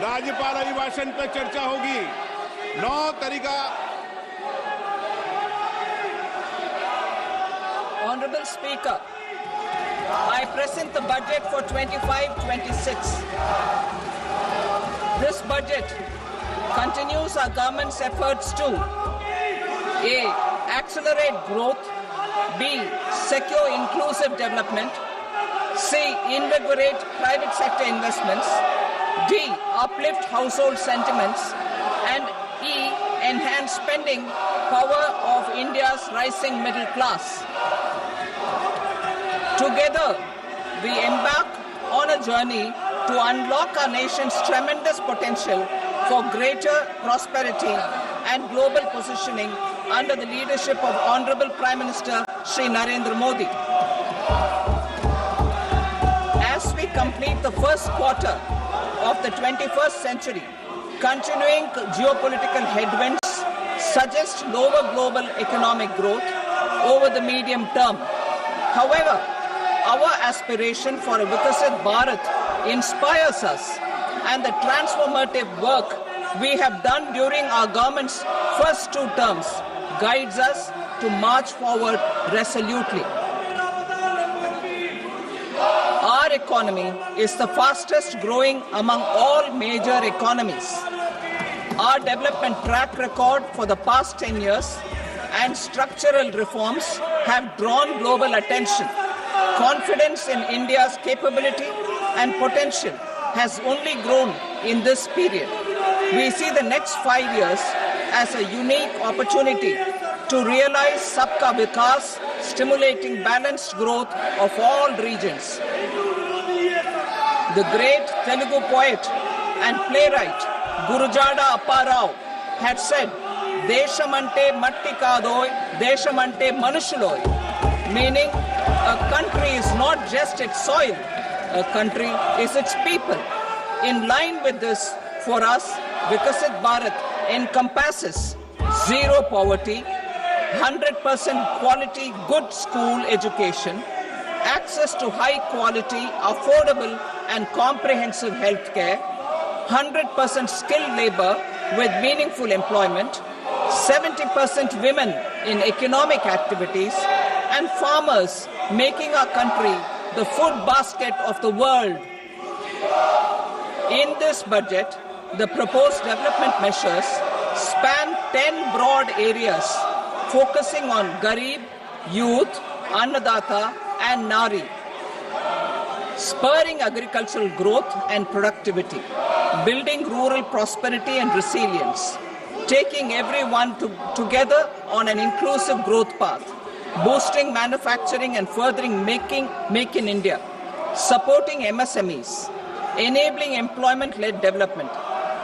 राज्यपाल अभिभाषण पर चर्चा होगी। 9 तरीका। Honorable Speaker, I present the budget for 25-26. This budget continues our government's efforts to A. Accelerate growth, B. Secure inclusive development, C. Invigorate private sector investments, D. Uplift household sentiments, and E. Enhance spending power of India's rising middle class. Together, we embark on a journey to unlock our nation's tremendous potential for greater prosperity and global positioning under the leadership of Honorable Prime Minister Shri Narendra Modi. As we complete the first quarter of the 21st century, continuing geopolitical headwinds suggest lower global economic growth over the medium term. However, our aspiration for a Vikasit Bharat inspires us, and the transformative work we have done during our government's first 2 terms guides us to march forward resolutely. Our economy is the fastest growing among all major economies. Our development track record for the past 10 years and structural reforms have drawn global attention. Confidence in India's capability and potential has only grown in this period. We see the next 5 years as a unique opportunity to realize Sabka Vikas, stimulating balanced growth of all regions. The great Telugu poet and playwright Gurujada Apparao had said, "Deshamante matti kadoy, deshamante manushuloy," meaning a country is not just its soil, a country is its people. In line with this, for us, Vikasit Bharat encompasses zero poverty, 100% quality good school education, access to high quality, affordable and comprehensive health care, 100% skilled labor with meaningful employment, 70% women in economic activities, and farmers making our country the food basket of the world. In this budget, the proposed development measures span 10 broad areas, focusing on Garib, youth, Annadata, and Nari, spurring agricultural growth and productivity, building rural prosperity and resilience, taking everyone together on an inclusive growth path, boosting manufacturing and furthering Make in India, supporting MSMEs, enabling employment-led development,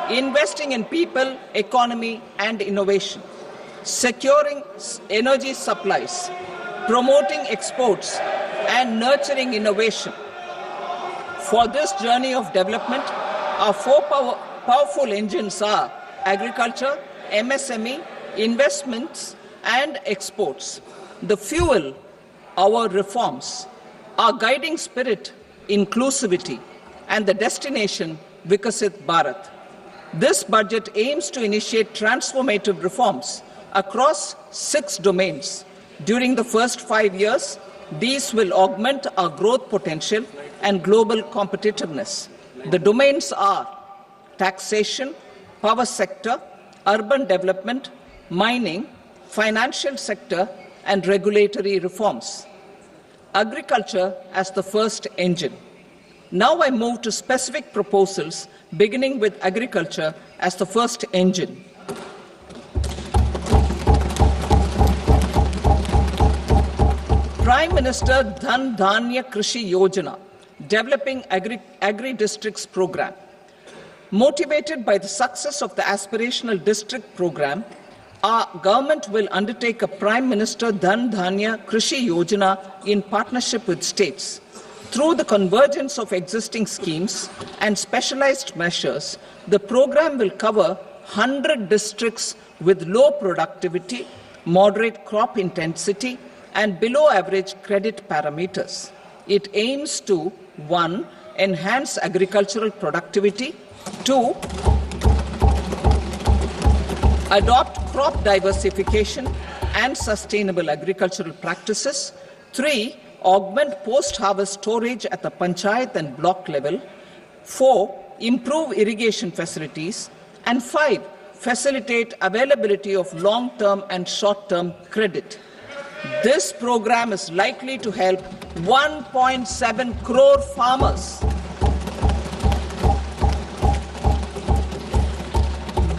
investing in people, economy, and innovation, securing energy supplies, promoting exports, and nurturing innovation. For this journey of development, our 4 powerful engines are agriculture, MSME, investments, and exports. The fuel, our reforms, our guiding spirit, inclusivity, and the destination, Vikasit Bharat. This budget aims to initiate transformative reforms across 6 domains. During the first 5 years, these will augment our growth potential and global competitiveness. The domains are taxation, power sector, urban development, mining, financial sector, and regulatory reforms. Agriculture as the first engine. Now I move to specific proposals, beginning with agriculture as the first engine. Prime Minister Dhan Dhanya Krishi Yojana, developing agri-districts program. Motivated by the success of the aspirational district program, our government will undertake a Prime Minister Dhan Dhanya Krishi Yojana in partnership with states. Through the convergence of existing schemes and specialized measures, the program will cover 100 districts with low productivity, moderate crop intensity, and below average credit parameters. It aims to 1. Enhance agricultural productivity, 2. Adopt crop diversification and sustainable agricultural practices. 3. Augment post-harvest storage at the panchayat and block level. 4. Improve irrigation facilities. And 5. Facilitate availability of long-term and short-term credit. This program is likely to help 1.7 crore farmers.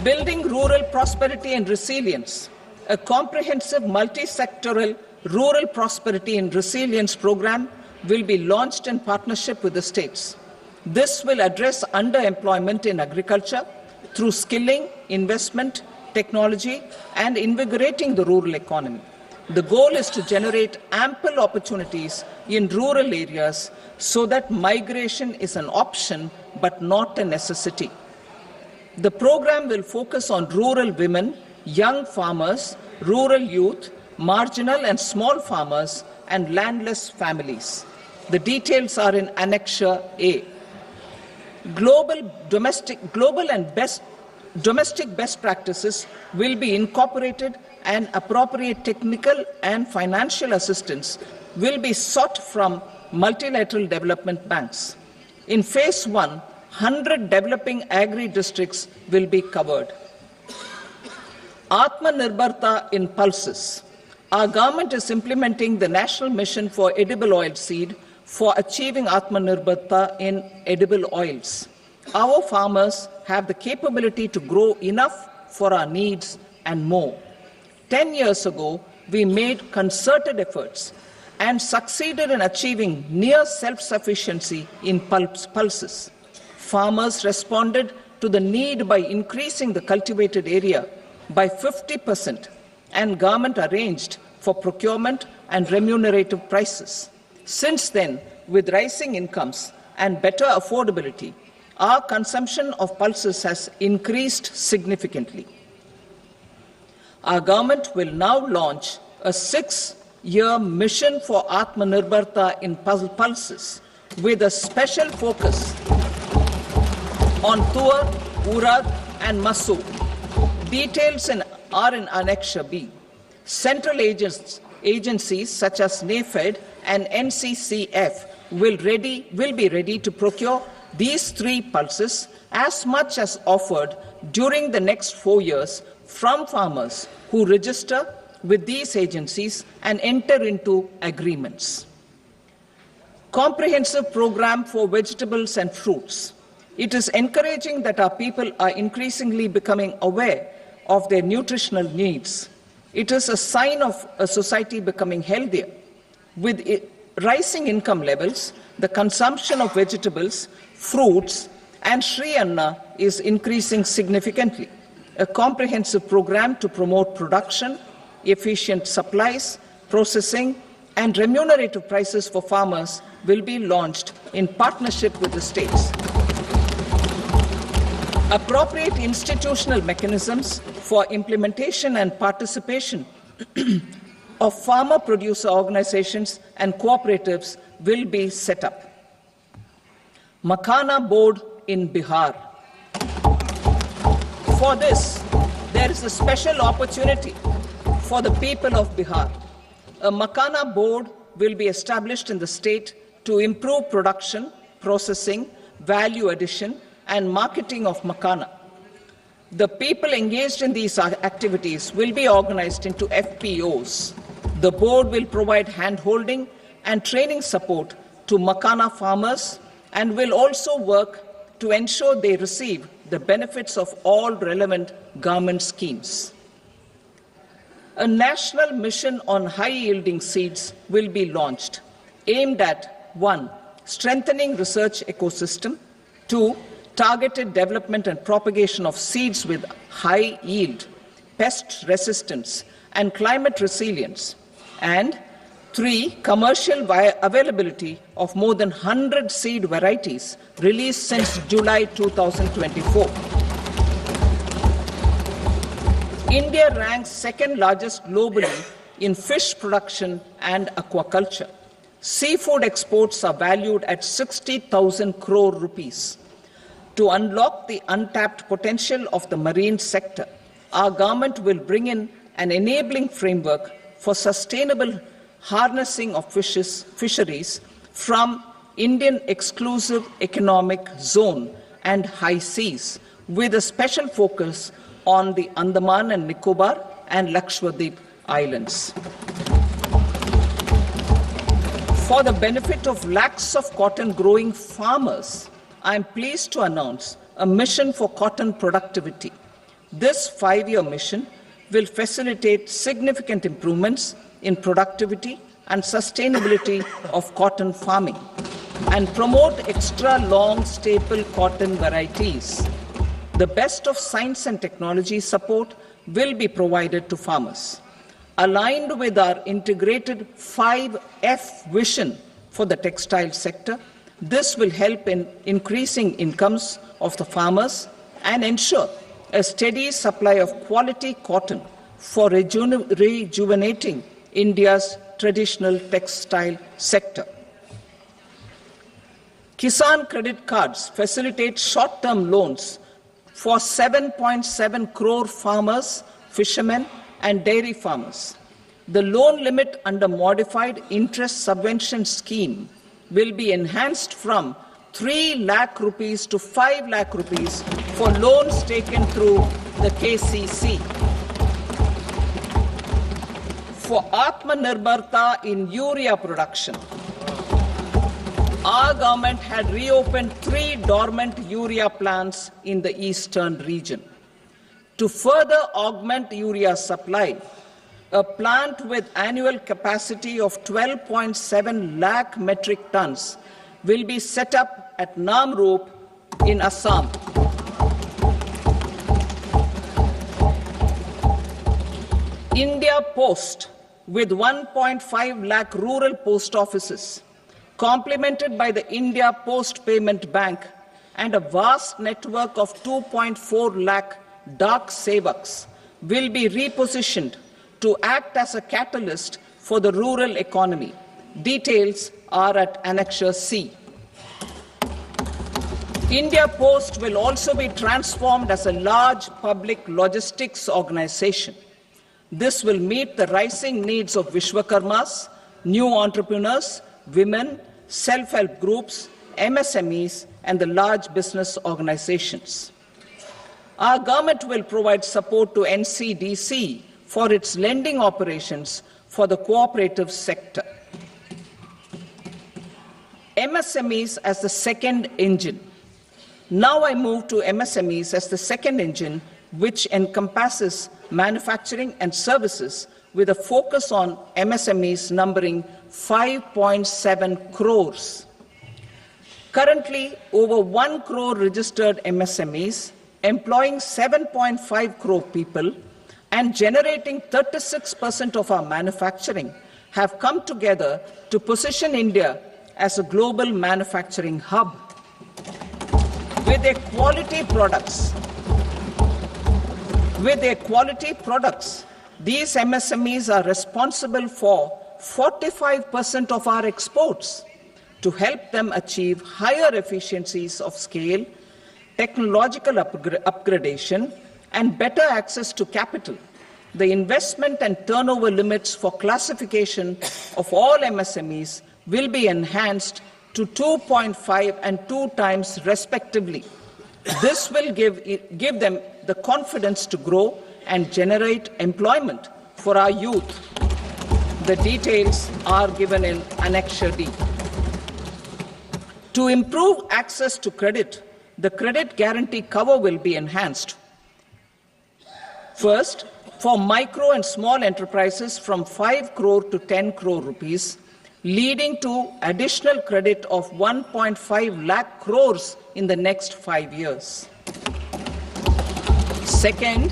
Building rural prosperity and resilience. A comprehensive multi-sectoral rural prosperity and resilience program will be launched in partnership with the states. This will address underemployment in agriculture through skilling, investment, technology, and invigorating the rural economy. The goal is to generate ample opportunities in rural areas so that migration is an option but not a necessity. The program will focus on rural women, young farmers, rural youth, marginal and small farmers, and landless families. The details are in Annexure A. Domestic best practices will be incorporated, and appropriate technical and financial assistance will be sought from multilateral development banks. In Phase 1, 100 developing agri-districts will be covered. Atmanirbharta in pulses. Our government is implementing the National Mission for Edible Oil Seed for achieving Atmanirbharta in edible oils. Our farmers have the capability to grow enough for our needs and more. 10 years ago, we made concerted efforts and succeeded in achieving near self-sufficiency in pulses. Farmers responded to the need by increasing the cultivated area by 50%, and government arranged for procurement and remunerative prices. Since then, with rising incomes and better affordability, our consumption of pulses has increased significantly. Our government will now launch a 6-year mission for Atmanirbharta in pulses with a special focus on Tuar, Urad and Masoor. Details are in Annexure B. Central agencies such as NAFED and NCCF will be ready to procure these 3 pulses as much as offered during the next 4 years from farmers who register with these agencies and enter into agreements. Comprehensive program for vegetables and fruits. It is encouraging that our people are increasingly becoming aware of their nutritional needs. It is a sign of a society becoming healthier. With rising income levels, the consumption of vegetables, fruits, and Sri Anna is increasing significantly. A comprehensive program to promote production, efficient supplies, processing, and remunerative prices for farmers will be launched in partnership with the states. Appropriate institutional mechanisms for implementation and participation of farmer producer organizations and cooperatives will be set up. Makhana Board in Bihar. For this, there is a special opportunity for the people of Bihar. A Makhana Board will be established in the state to improve production, processing, value addition, and marketing of Makhana. The people engaged in these activities will be organized into FPOs. The board will provide hand-holding and training support to Makhana farmers and will also work to ensure they receive the benefits of all relevant government schemes. A national mission on high-yielding seeds will be launched, aimed at 1. Strengthening research ecosystem, 2. Targeted development and propagation of seeds with high yield, pest resistance, and climate resilience, and 3. Commercial availability of more than 100 seed varieties released since July 2024. India ranks second largest globally in fish production and aquaculture. Seafood exports are valued at 60,000 crore rupees. To unlock the untapped potential of the marine sector, our government will bring in an enabling framework for sustainable harnessing of fisheries from Indian exclusive economic zone and high seas, with a special focus on the Andaman and Nicobar and Lakshadweep Islands. For the benefit of lakhs of cotton growing farmers, I am pleased to announce a mission for cotton productivity. This 5-year mission will facilitate significant improvements in productivity and sustainability of cotton farming and promote extra long staple cotton varieties. The best of science and technology support will be provided to farmers. Aligned with our integrated 5F vision for the textile sector, this will help in increasing incomes of the farmers and ensure a steady supply of quality cotton for rejuvenating India's traditional textile sector. Kisan credit cards facilitate short-term loans for 7.7 crore farmers, fishermen, and dairy farmers. The loan limit under modified interest subvention scheme will be enhanced from 3 lakh rupees to 5 lakh rupees for loans taken through the KCC. For Atmanirbharta in urea production, our government had reopened 3 dormant urea plants in the eastern region. To further augment urea supply, a plant with annual capacity of 12.7 lakh metric tons will be set up at Namrup in Assam. India Post, with 1.5 lakh rural post offices, complemented by the India Post Payment Bank and a vast network of 2.4 lakh Dak Sevaks, will be repositioned to act as a catalyst for the rural economy. Details are at Annexure C. India Post will also be transformed as a large public logistics organization. This will meet the rising needs of Vishwakarmas, new entrepreneurs, women, self-help groups, MSMEs, and the large business organizations. Our government will provide support to NCDC for its lending operations for the cooperative sector. MSMEs as the second engine. Now I move to MSMEs as the second engine, which encompasses manufacturing and services with a focus on MSMEs numbering 5.7 crores. Currently, over 1 crore registered MSMEs, employing 7.5 crore people and generating 36% of our manufacturing, have come together to position India as a global manufacturing hub. With their quality products, these MSMEs are responsible for 45% of our exports. To help them achieve higher efficiencies of scale, technological upgradation, and better access to capital, the investment and turnover limits for classification of all MSMEs will be enhanced to 2.5 and 2 times respectively. This will give them the confidence to grow and generate employment for our youth. The details are given in Annexure D. To improve access to credit, the credit guarantee cover will be enhanced. First, for micro and small enterprises from 5 crore to 10 crore rupees, leading to additional credit of 1.5 lakh crores in the next 5 years. Second,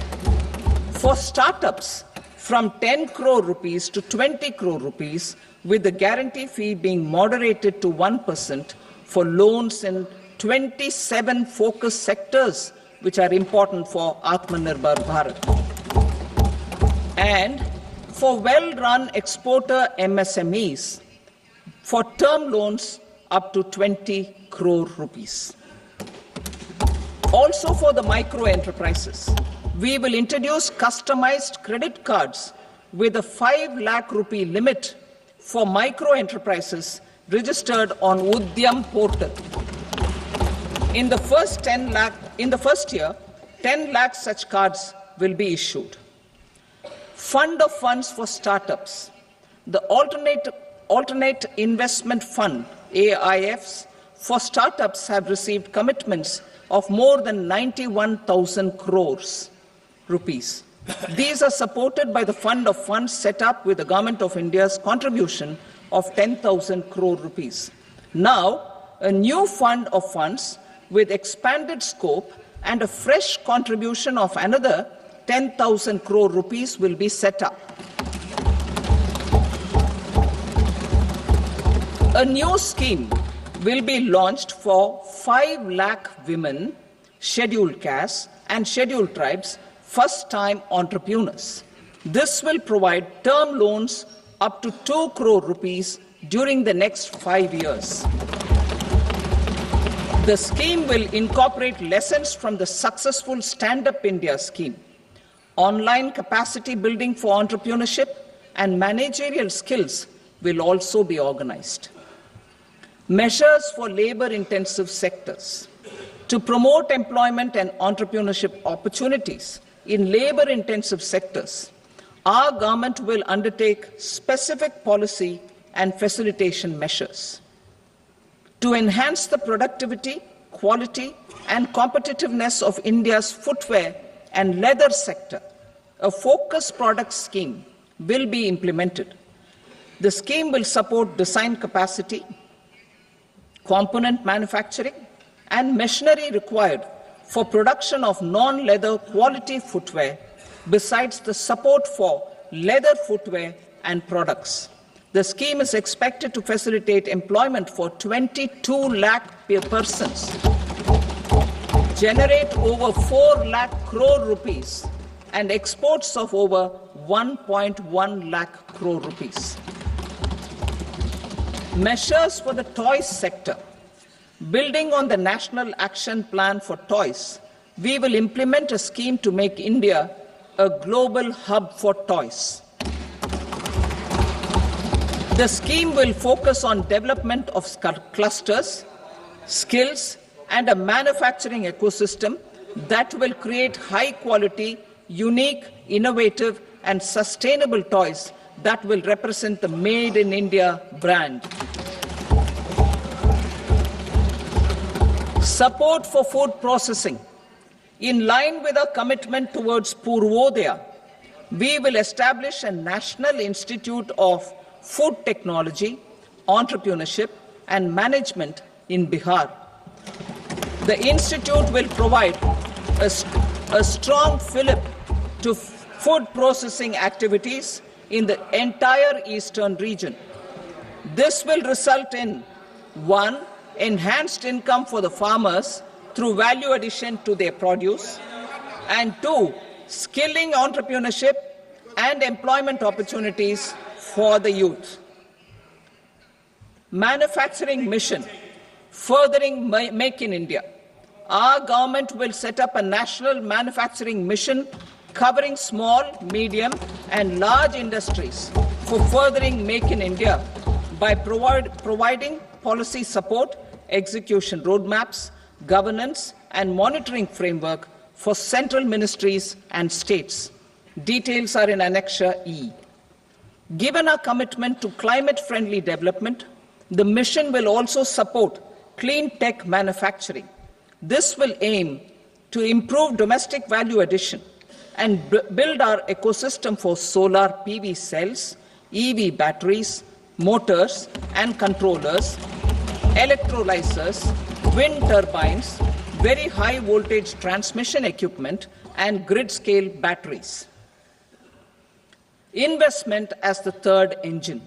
for startups from 10 crore rupees to 20 crore rupees, with the guarantee fee being moderated to 1% for loans in 27 focus sectors which are important for Atmanirbhar Bharat. And for well-run exporter MSMEs, for term loans up to 20 crore rupees. Also for the micro enterprises, we will introduce customized credit cards with a 5 lakh rupee limit for micro enterprises registered on Udyam portal. In the first year, 10 lakh such cards will be issued. Fund of funds for startups. The alternate investment fund, AIFs, for startups have received commitments of more than 91,000 crores rupees. These are supported by the fund of funds set up with the Government of India's contribution of 10,000 crore rupees. Now, a new fund of funds with expanded scope and a fresh contribution of another 10,000 crore rupees will be set up. A new scheme will be launched for 5 lakh women, scheduled castes and scheduled tribes, first-time entrepreneurs. This will provide term loans up to 2 crore rupees during the next 5 years. The scheme will incorporate lessons from the successful Stand Up India scheme. Online capacity building for entrepreneurship and managerial skills will also be organized. Measures for labor-intensive sectors. To promote employment and entrepreneurship opportunities in labor-intensive sectors, our government will undertake specific policy and facilitation measures. To enhance the productivity, quality, and competitiveness of India's footwear and leather sector, a focused product scheme will be implemented. The scheme will support design capacity, component manufacturing, and machinery required for production of non-leather quality footwear, besides the support for leather footwear and products. The scheme is expected to facilitate employment for 22 lakh persons, generate over 4 lakh crore rupees, and exports of over 1.1 lakh crore rupees. Measures for the toys sector. Building on the National Action Plan for Toys, we will implement a scheme to make India a global hub for toys. The scheme will focus on development of clusters, skills, and a manufacturing ecosystem that will create high-quality, unique, innovative, and sustainable toys that will represent the Made in India brand. Support for food processing. In line with our commitment towards Purvodaya, we will establish a National Institute of Food Technology, Entrepreneurship and Management in Bihar. The institute will provide a strong fillip to food processing activities in the entire eastern region. This will result in 1. Enhanced income for the farmers through value addition to their produce, and 2. Skilling entrepreneurship and employment opportunities for the youth. Manufacturing mission, furthering Make in India. Our government will set up a national manufacturing mission covering small, medium, and large industries for furthering Make in India by providing policy support, execution roadmaps, governance, and monitoring framework for central ministries and states. Details are in Annexure E. Given our commitment to climate-friendly development, the mission will also support clean tech manufacturing. This will aim to improve domestic value addition and build our ecosystem for solar PV cells, EV batteries, motors and controllers, electrolyzers, wind turbines, very high voltage transmission equipment, and grid-scale batteries. Investment as the third engine.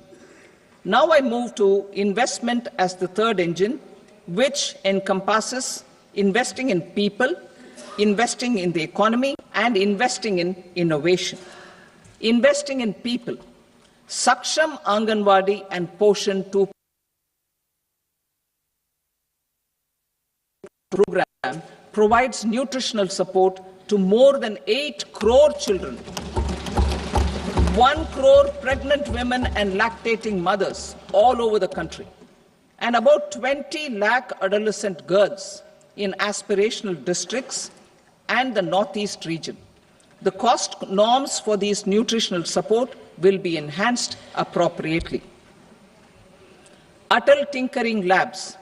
Now I move to investment as the third engine, which encompasses investing in people, investing in the economy, and investing in innovation. Investing in people. Saksham Anganwadi and Poshan 2 program provides nutritional support to more than 8 crore children, 1 crore pregnant women and lactating mothers all over the country, and about 20 lakh adolescent girls in aspirational districts and the Northeast region. The cost norms for these nutritional support will be enhanced appropriately. Atal Tinkering Labs.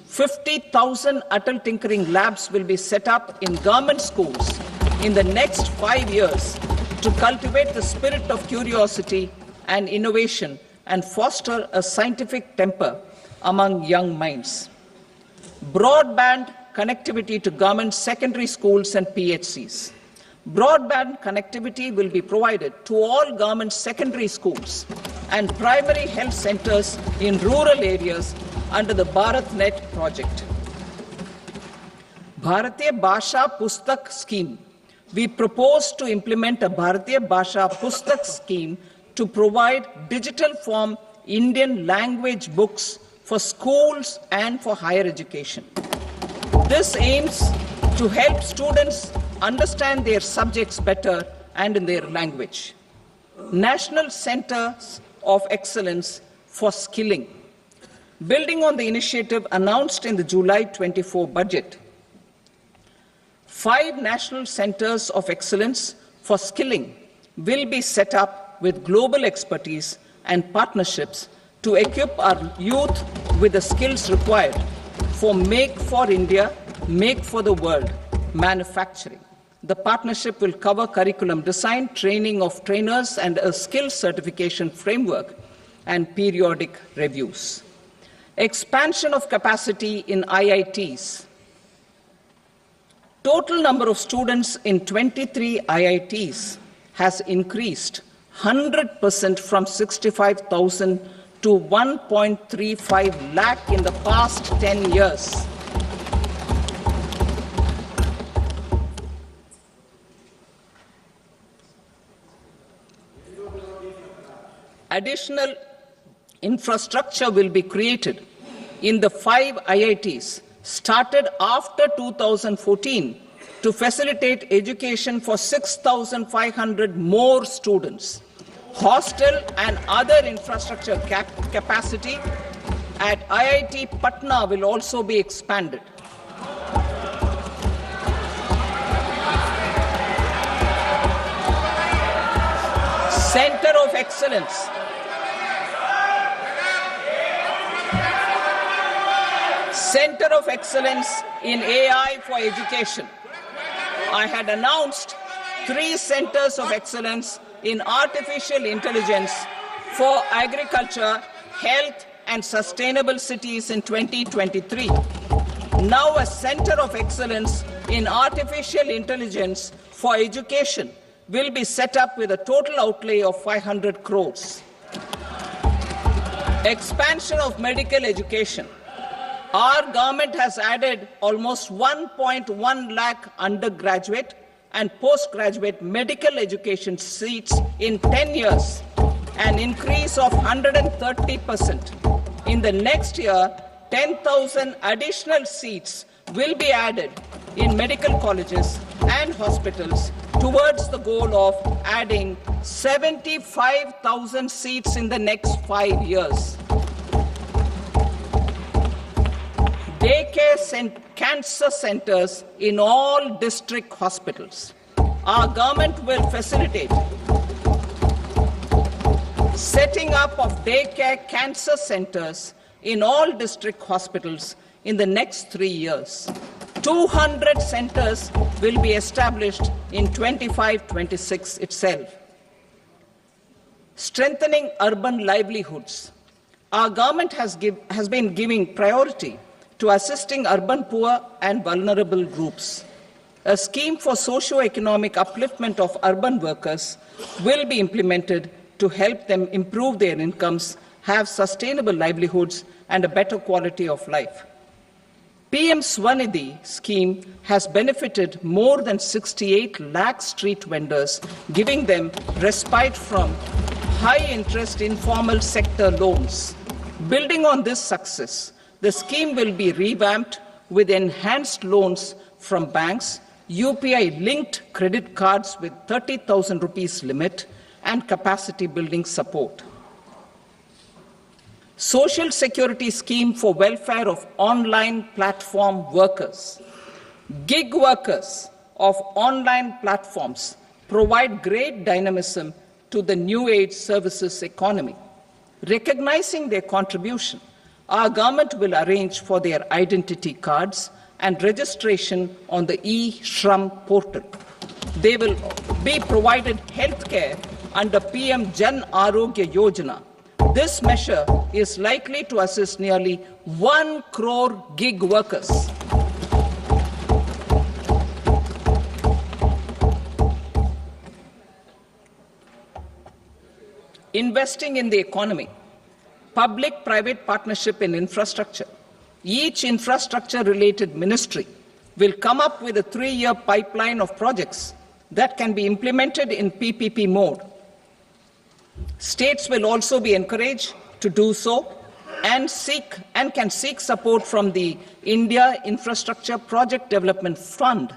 50,000 Atal Tinkering Labs will be set up in government schools in the next 5 years to cultivate the spirit of curiosity and innovation and foster a scientific temper among young minds. Broadband connectivity to government secondary schools and PHCs. Broadband connectivity will be provided to all government secondary schools and primary health centers in rural areas under the BharatNet project. Bharatiya Bhasha Pustak Scheme. We propose to implement a Bharatiya Bhasha Pustak scheme to provide digital form Indian language books for schools and for higher education. This aims to help students understand their subjects better and in their language. National Centers of Excellence for Skilling. Building on the initiative announced in the July 24 budget, 5 national centers of excellence for skilling will be set up with global expertise and partnerships to equip our youth with the skills required for Make for India, Make for the World manufacturing. The partnership will cover curriculum design, training of trainers, and a skills certification framework and periodic reviews. Expansion of capacity in IITs. Total number of students in 23 IITs has increased 100% from 65,000 to 1.35 lakh in the past 10 years. Additional infrastructure will be created in the 5 IITs started after 2014 to facilitate education for 6,500 more students. Hostel and other infrastructure capacity at IIT Patna will also be expanded. Center of Excellence. Center of Excellence in AI for Education. I had announced 3 centers of excellence in artificial intelligence for agriculture, health, and sustainable cities in 2023. Now a center of excellence in artificial intelligence for education will be set up with a total outlay of 500 crores. Expansion of medical education. Our government has added almost 1.1 lakh undergraduate and postgraduate medical education seats in 10 years, an increase of 130%. In the next year, 10,000 additional seats will be added in medical colleges and hospitals towards the goal of adding 75,000 seats in the next 5 years. Daycare cancer centers in all district hospitals. Our government will facilitate setting up of daycare cancer centers in all district hospitals in the next 3 years. 200 centers will be established in 25-26 itself. Strengthening urban livelihoods. Our government has been giving priority to assisting urban poor and vulnerable groups. A scheme for socio-economic upliftment of urban workers will be implemented to help them improve their incomes, have sustainable livelihoods, and a better quality of life. PM Swanidhi scheme has benefited more than 68 lakh street vendors, giving them respite from high-interest informal sector loans. Building on this success, the scheme will be revamped with enhanced loans from banks, UPI-linked credit cards with 30,000 rupees limit, and capacity building support. Social Security scheme for welfare of online platform workers. Gig workers of online platforms provide great dynamism to the new age services economy. Recognizing their contribution, our government will arrange for their identity cards and registration on the e-Shram portal. They will be provided health care under PM Jan Arogya Yojana. This measure is likely to assist nearly 1 crore gig workers. Investing in the economy, public-private partnership in infrastructure. Each infrastructure-related ministry will come up with a 3-year pipeline of projects that can be implemented in PPP mode. States will also be encouraged to do so and can seek support from the India Infrastructure Project Development Fund,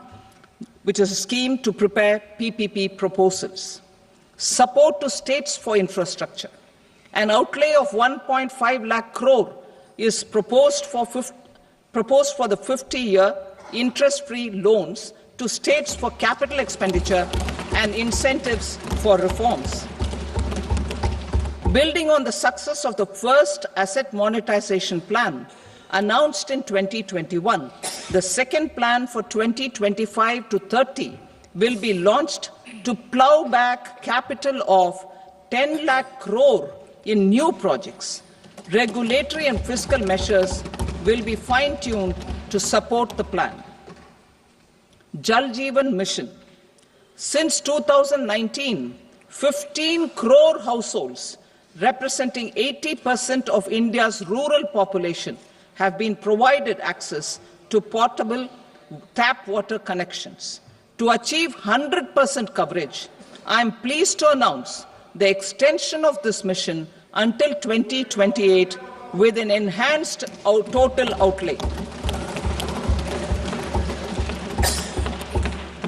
which is a scheme to prepare PPP proposals. Support to states for infrastructure. An outlay of 1.5 lakh crore is proposed for the 50-year interest-free loans to states for capital expenditure and incentives for reforms. Building on the success of the first asset monetization plan announced in 2021, the second plan for 2025 to 30 will be launched to plow back capital of 10 lakh crore in new projects. Regulatory and fiscal measures will be fine-tuned to support the plan. Jal Jeevan Mission. Since 2019, 15 crore households, representing 80% of India's rural population, have been provided access to portable tap water connections. To achieve 100% coverage, I am pleased to announce the extension of this mission until 2028 with an enhanced total outlay.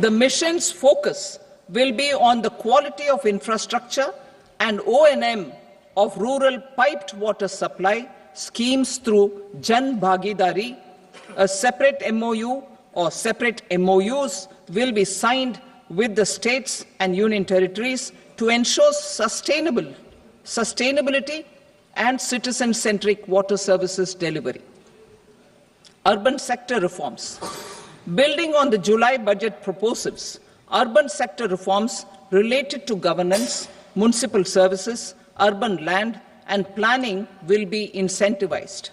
The mission's focus will be on the quality of infrastructure and O&M of rural piped water supply schemes through Jan Bhagidari. A separate MOU or separate MOUs will be signed with the states and union territories to ensure sustainability and citizen-centric water services delivery. Urban sector reforms. Building on the July budget proposals, urban sector reforms related to governance, municipal services, urban land and planning will be incentivized.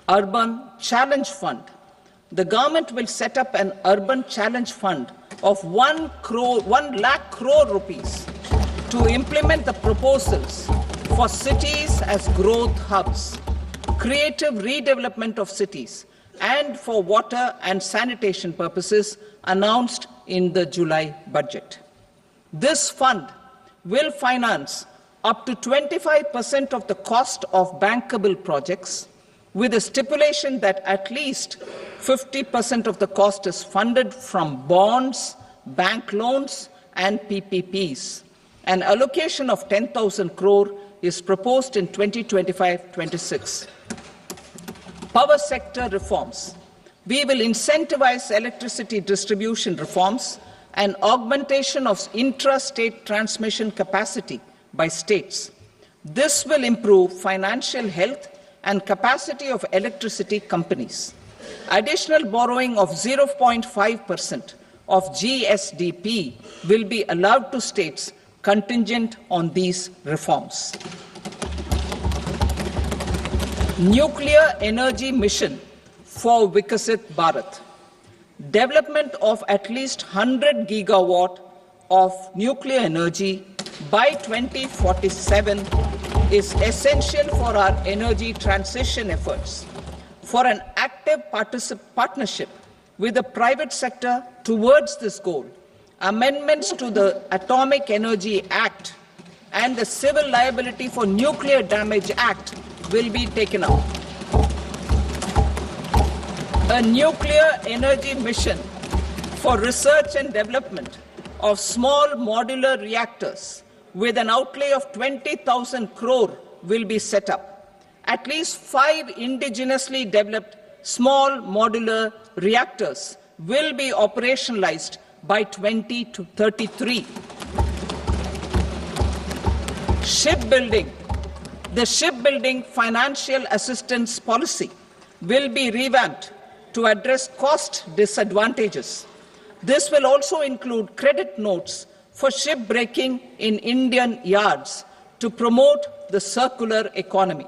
Urban Challenge Fund. The government will set up an urban challenge fund of 1 lakh crore rupees to implement the proposals for cities as growth hubs, creative redevelopment of cities, and for water and sanitation purposes announced in the July budget. This fund will finance up to 25% of the cost of bankable projects, with a stipulation that at least 50% of the cost is funded from bonds, bank loans, and PPPs. An allocation of 10,000 crore is proposed in 2025-26. Power sector reforms. We will incentivize electricity distribution reforms and augmentation of intra-state transmission capacity by states. This will improve financial health and capacity of electricity companies. Additional borrowing of 0.5% of GSDP will be allowed to states contingent on these reforms. Nuclear energy mission for Vikasit Bharat. Development of at least 100 gigawatt of nuclear energy by 2047 is essential for our energy transition efforts. For an active partnership with the private sector towards this goal, amendments to the Atomic Energy Act and the Civil Liability for Nuclear Damage Act will be taken up. a nuclear energy mission for research and development of small modular reactors with an outlay of 20,000 crore will be set up. At least 5 indigenously developed small modular reactors will be operationalized by 2033. Shipbuilding. The shipbuilding financial assistance policy will be revamped to address cost disadvantages. This will also include credit notes for shipbreaking in Indian yards to promote the circular economy.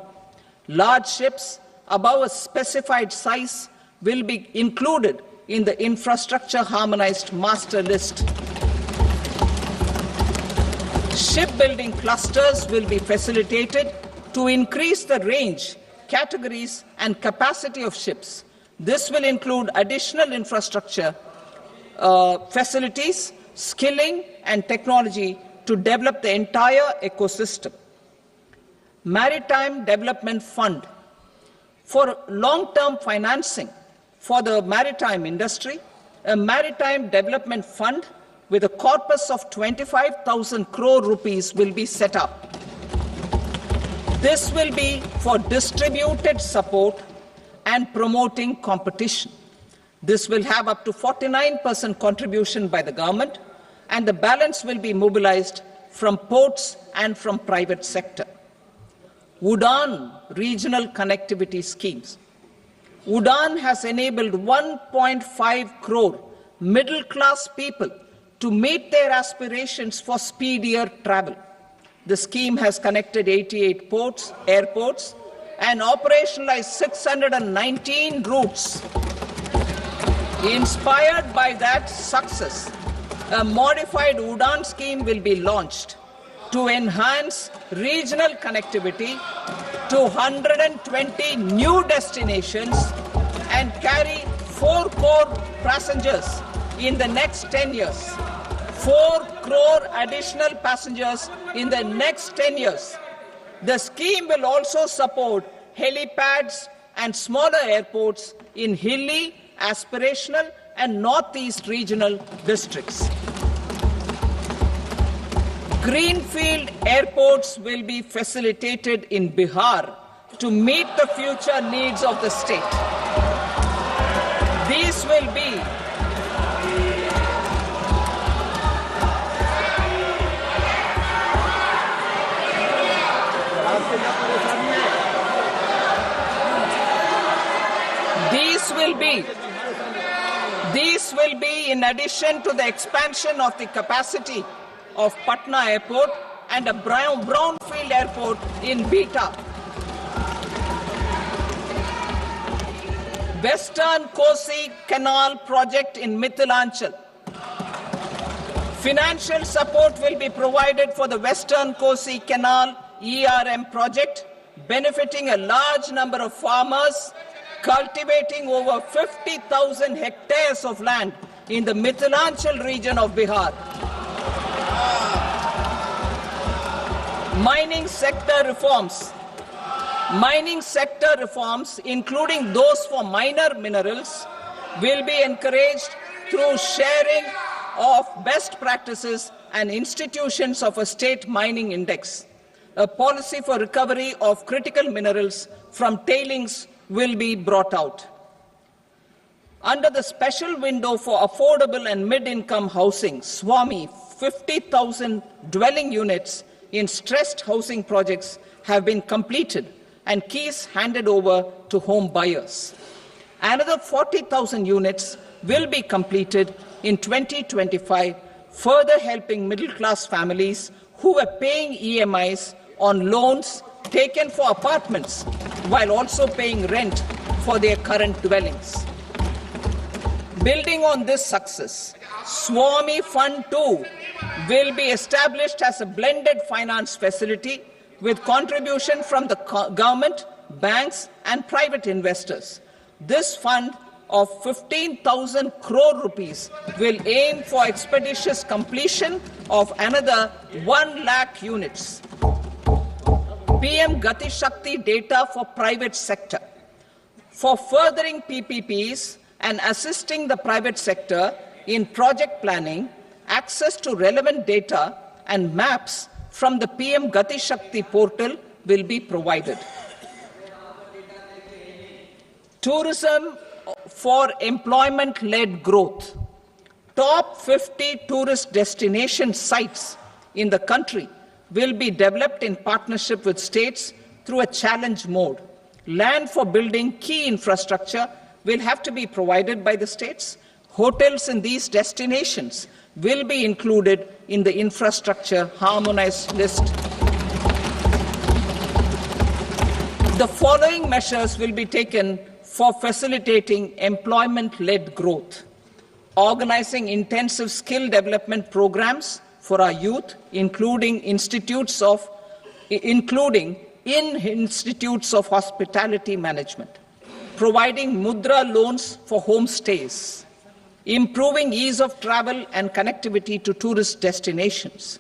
Large ships above a specified size will be included in the infrastructure harmonized master list. Shipbuilding clusters will be facilitated to increase the range, categories, and capacity of ships. This will include additional infrastructure, facilities, skilling, and technology to develop the entire ecosystem. Maritime Development Fund. For long-term financing for the maritime industry, a Maritime Development Fund with a corpus of 25,000 crore rupees will be set up. This will be for distributed support and promoting competition. This will have up to 49% contribution by the government, and the balance will be mobilized from ports and from private sector. UDAN regional connectivity schemes. UDAN has enabled 1.5 crore middle-class people to meet their aspirations for speedier travel. The scheme has connected 88 airports, and operationalized 619 routes. Inspired by that success, a modified UDAN scheme will be launched to enhance regional connectivity to 120 new destinations and carry 4 crore passengers in the next 10 years. 4 crore additional passengers in the next 10 years. The scheme will also support helipads and smaller airports in hilly, aspirational, and northeast regional districts. Greenfield airports will be facilitated in Bihar to meet the future needs of the state. These will be These will be in addition to the expansion of the capacity of Patna Airport and a brownfield airport in Beta. Western Kosi Canal project in Mithilanchal. Financial support will be provided for the Western Kosi Canal ERM project, benefiting a large number of farmers cultivating over 50,000 hectares of land in the Mithilanchal region of Bihar. Mining sector reforms. Mining sector reforms, including those for minor minerals, will be encouraged through sharing of best practices and institutions of a state mining index. A policy for recovery of critical minerals from tailings will be brought out. Under the special window for affordable and mid-income housing, SWAMI, 50,000 dwelling units in stressed housing projects have been completed and keys handed over to home buyers. Another 40,000 units will be completed in 2025, further helping middle-class families who were paying EMIs on loans taken for apartments while also paying rent for their current dwellings. Building on this success, SWAMI Fund 2 will be established as a blended finance facility with contribution from the government, banks, and private investors. This fund of 15,000 crore rupees will aim for expeditious completion of another 1 lakh units. PM Gati Shakti data for private sector. for furthering PPPs and assisting the private sector in project planning, access to relevant data and maps from the PM Gati Shakti portal will be provided. Tourism for employment-led growth. Top 50 tourist destination sites in the country will be developed in partnership with states through a challenge mode. Land for building key infrastructure will have to be provided by the states. Hotels in these destinations will be included in the infrastructure harmonized list. The following measures will be taken for facilitating employment-led growth. Organizing intensive skill development programs for our youth, including in institutes of hospitality management. Providing mudra loans for homestays. Improving ease of travel and connectivity to tourist destinations.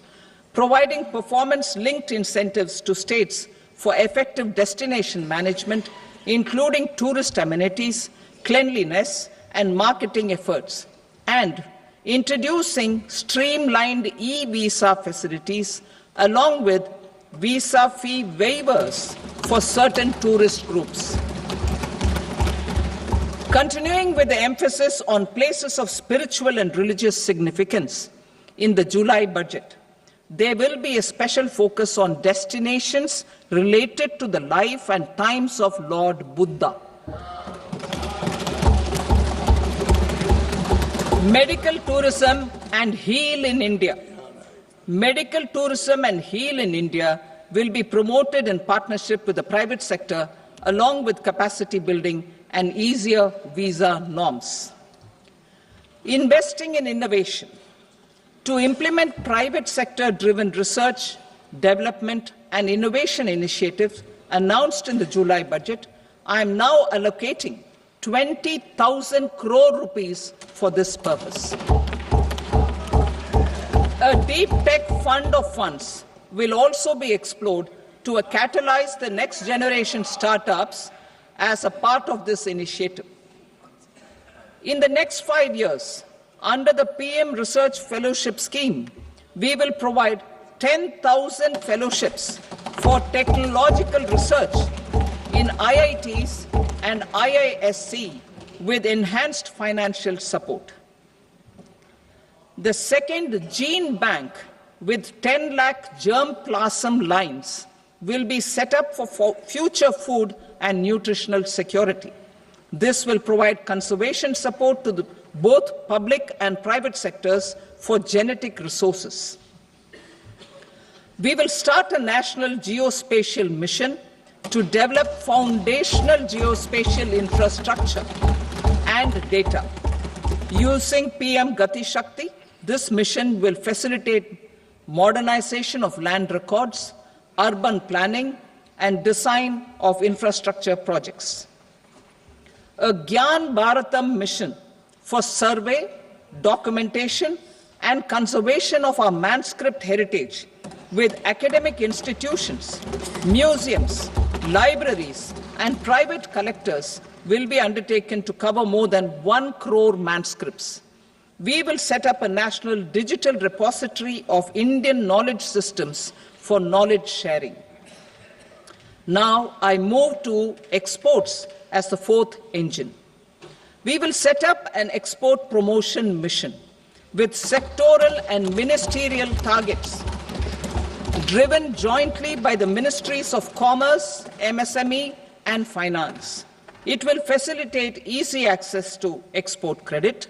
Providing performance-linked incentives to states for effective destination management, including tourist amenities, cleanliness, and marketing efforts, and introducing streamlined e-visa facilities along with visa fee waivers for certain tourist groups. Continuing with the emphasis on places of spiritual and religious significance, in the July budget, there will be a special focus on destinations related to the life and times of Lord Buddha. Medical tourism and heal in India. Medical tourism and heal in India will be promoted in partnership with the private sector, along with capacity building and easier visa norms. Investing in innovation. To implement private sector-driven research, development, and innovation initiatives announced in the July budget, I am now allocating 20,000 crore rupees for this purpose. A deep tech fund of funds will also be explored to catalyze the next generation startups as a part of this initiative. In the next 5 years, under the PM Research Fellowship Scheme, we will provide 10,000 fellowships for technological research in IITs and IISc with enhanced financial support. The second gene bank with 10 lakh germplasm lines will be set up for future food and nutritional security. This will provide conservation support to both public and private sectors for genetic resources. We will start a national geospatial mission to develop foundational geospatial infrastructure and data. Using PM Gati Shakti, this mission will facilitate modernization of land records, urban planning, and design of infrastructure projects. A Gyan Bharatam mission for survey, documentation, and conservation of our manuscript heritage with academic institutions, museums, libraries, and private collectors will be undertaken to cover more than 1 crore manuscripts. We will set up a national digital repository of Indian knowledge systems for knowledge sharing. Now I move to exports as the fourth engine. We will set up an export promotion mission with sectoral and ministerial targets driven jointly by the Ministries of Commerce, MSME, and Finance. It will facilitate easy access to export credit,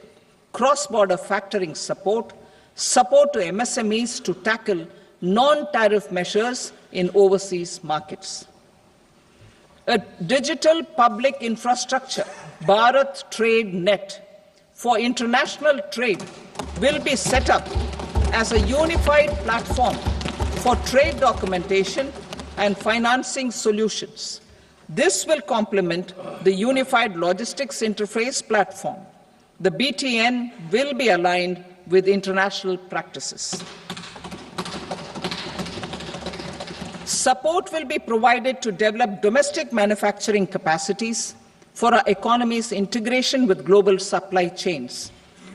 cross-border factoring support, support to MSMEs to tackle non-tariff measures in overseas markets. A digital public infrastructure, Bharat Trade Net, for international trade will be set up as a unified platform for trade documentation and financing solutions. This will complement the Unified Logistics Interface platform. The BTN will be aligned with international practices. Support will be provided to develop domestic manufacturing capacities, for our economy's integration with global supply chains.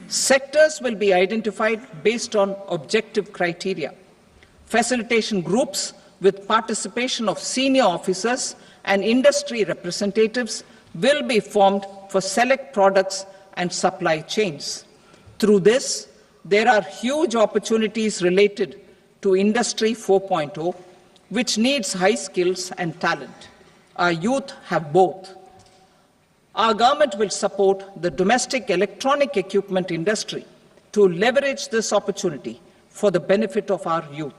Sectors will be identified based on objective criteria. Facilitation groups with participation of senior officers and industry representatives will be formed for select products and supply chains. Through this, there are huge opportunities related to Industry 4.0, which needs high skills and talent. Our youth have both. Our government will support the domestic electronic equipment industry to leverage this opportunity for the benefit of our youth.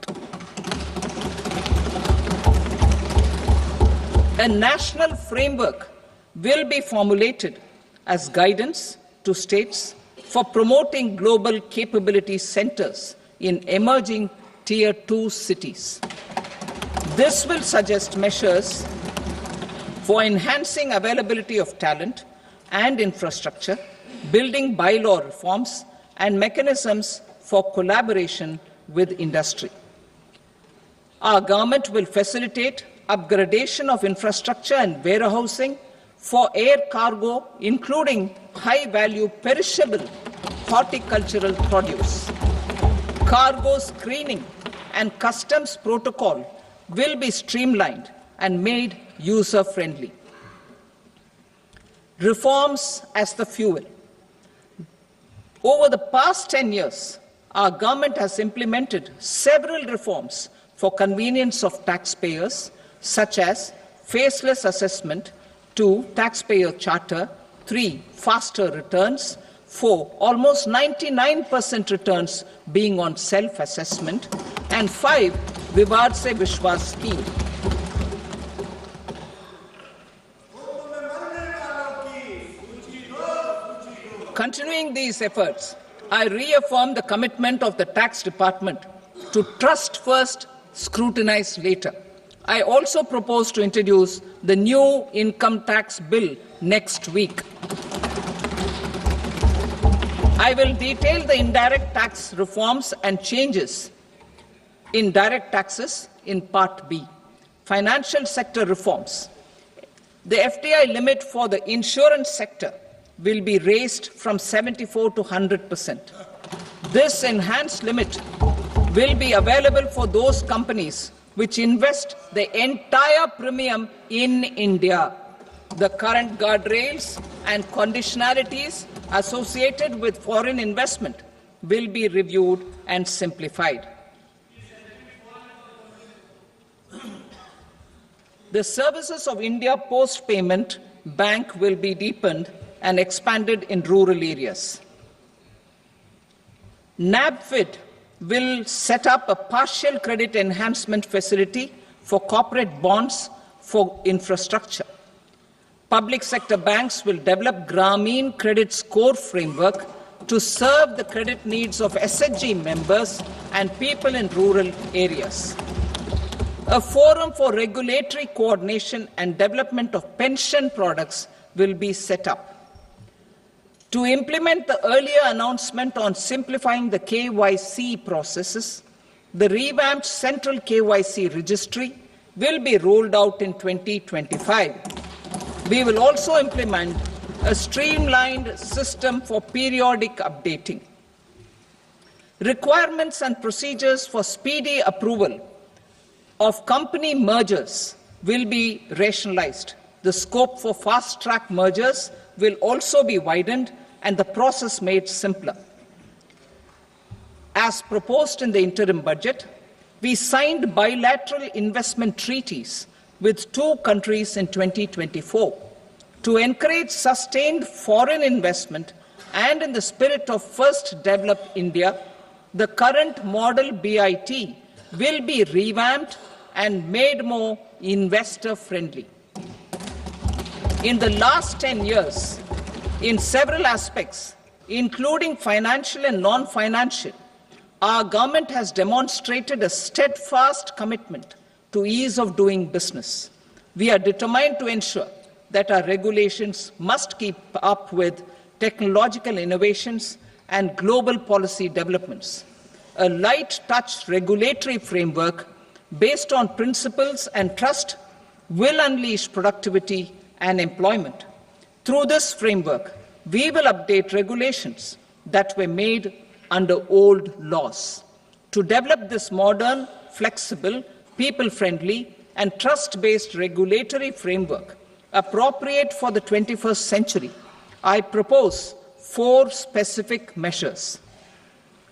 A national framework will be formulated as guidance to states for promoting global capability centers in emerging Tier 2 cities. This will suggest measures for enhancing availability of talent and infrastructure, building bylaw reforms, and mechanisms for collaboration with industry. Our government will facilitate upgradation of infrastructure and warehousing for air cargo, including high-value perishable horticultural produce. Cargo screening and customs protocol will be streamlined and made user-friendly. Reforms as the fuel. Over the past 10 years, our government has implemented several reforms for convenience of taxpayers, such as faceless assessment, 2, taxpayer charter, 3, faster returns, 4, almost 99% returns being on self-assessment, and 5, Vivad Se Vishwas scheme. Continuing these efforts, I reaffirm the commitment of the Tax Department to trust first, scrutinize later. I also propose to introduce the new income tax bill next week. I will detail the indirect tax reforms and changes in direct taxes in Part B. Financial sector reforms. The FDI limit for the insurance sector will be raised from 74 to 100%. This enhanced limit will be available for those companies which invest the entire premium in India. The current guardrails and conditionalities associated with foreign investment will be reviewed and simplified. The services of India Post Payment Bank will be deepened and expanded in rural areas. NABFID will set up a partial credit enhancement facility for corporate bonds for infrastructure. Public sector banks will develop Grameen Credit Score framework to serve the credit needs of SHG members and people in rural areas. A forum for regulatory coordination and development of pension products will be set up. To implement the earlier announcement on simplifying the KYC processes, the revamped Central KYC Registry will be rolled out in 2025. We will also implement a streamlined system for periodic updating. Requirements and procedures for speedy approval of company mergers will be rationalized. The scope for fast-track mergers will also be widened and the process made simpler. As proposed in the interim budget, we signed bilateral investment treaties with 2 countries in 2024 to encourage sustained foreign investment, and in the spirit of First Develop India, the current model BIT will be revamped and made more investor-friendly. In the last 10 years, in several aspects, including financial and non-financial, our government has demonstrated a steadfast commitment to ease of doing business. We are determined to ensure that our regulations must keep up with technological innovations and global policy developments. A light-touch regulatory framework based on principles and trust will unleash productivity and employment. Through this framework, we will update regulations that were made under old laws. To develop this modern, flexible, people-friendly, and trust-based regulatory framework appropriate for the 21st century, I propose 4 specific measures.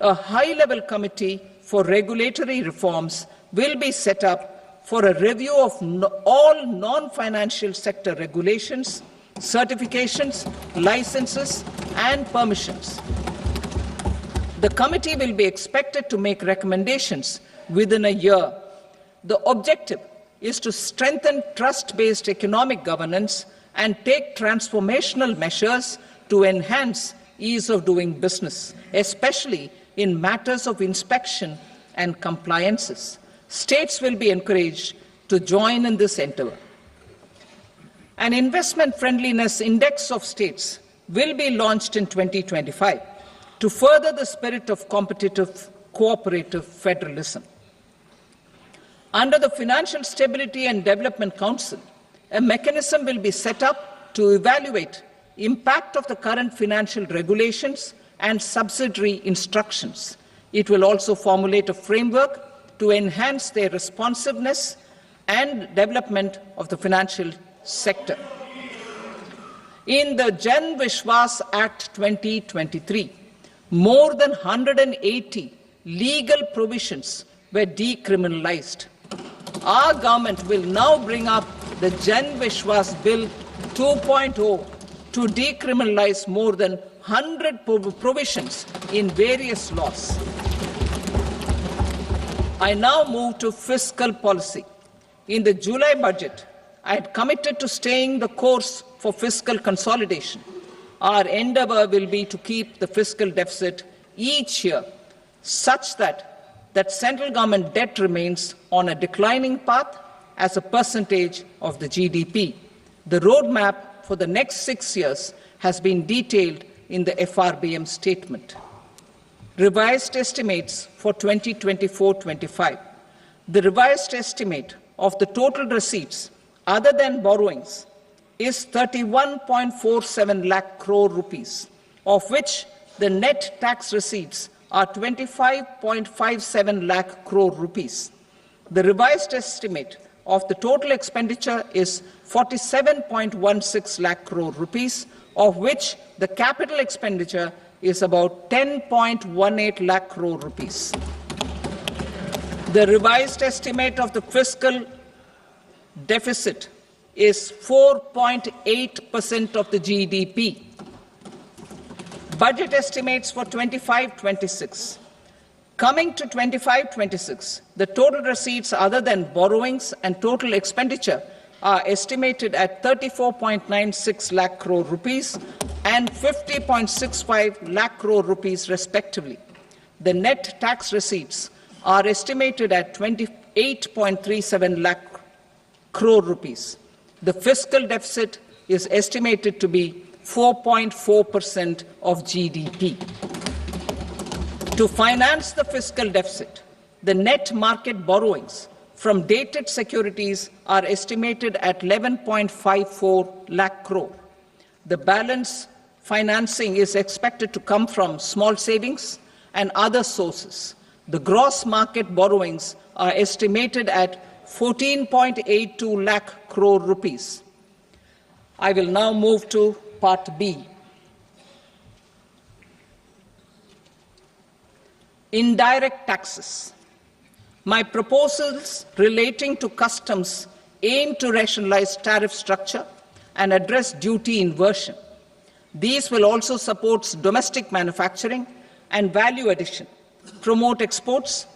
A high-level committee for regulatory reforms will be set up for a review of all non-financial sector regulations, certifications, licenses, and permissions. The committee will be expected to make recommendations within a year. The objective is to strengthen trust-based economic governance and take transformational measures to enhance ease of doing business, especially in matters of inspection and compliances. States will be encouraged to join in this endeavor. An investment friendliness index of states will be launched in 2025 to further the spirit of competitive, cooperative federalism. Under the Financial Stability and Development Council, a mechanism will be set up to evaluate impact of the current financial regulations and subsidiary instructions. It will also formulate a framework to enhance their responsiveness and development of the financial sector. In the Jan Vishwas Act 2023, more than 180 legal provisions were decriminalized. Our government will now bring up the Jan Vishwas Bill 2.0 to decriminalize more than 100 provisions in various laws. I now move to fiscal policy. In the July budget, I had committed to staying the course for fiscal consolidation. Our endeavour will be to keep the fiscal deficit each year such that central government debt remains on a declining path as a percentage of the GDP. The roadmap for the next 6 years has been detailed in the FRBM statement. Revised estimates for 2024-25. The revised estimate of the total receipts other than borrowings is 31.47 lakh crore rupees, of which the net tax receipts are 25.57 lakh crore rupees. The revised estimate of the total expenditure is 47.16 lakh crore rupees, of which the capital expenditure is about 10.18 lakh crore rupees. The revised estimate of the fiscal deficit is 4.8% of the GDP. Budget estimates for 25-26. Coming to 25-26, the total receipts other than borrowings and total expenditure are estimated at 34.96 lakh crore rupees and 50.65 lakh crore rupees respectively. The net tax receipts are estimated at 28.37 lakh crore rupees. The fiscal deficit is estimated to be 4.4% of GDP. To finance the fiscal deficit, the net market borrowings from dated securities are estimated at 11.54 lakh crore. The balance financing is expected to come from small savings and other sources. The gross market borrowings are estimated at 14.82 lakh crore rupees. I will now move to Part B. Indirect taxes. My proposals relating to customs aim to rationalize tariff structure and address duty inversion. These will also support domestic manufacturing and value addition, promote exports,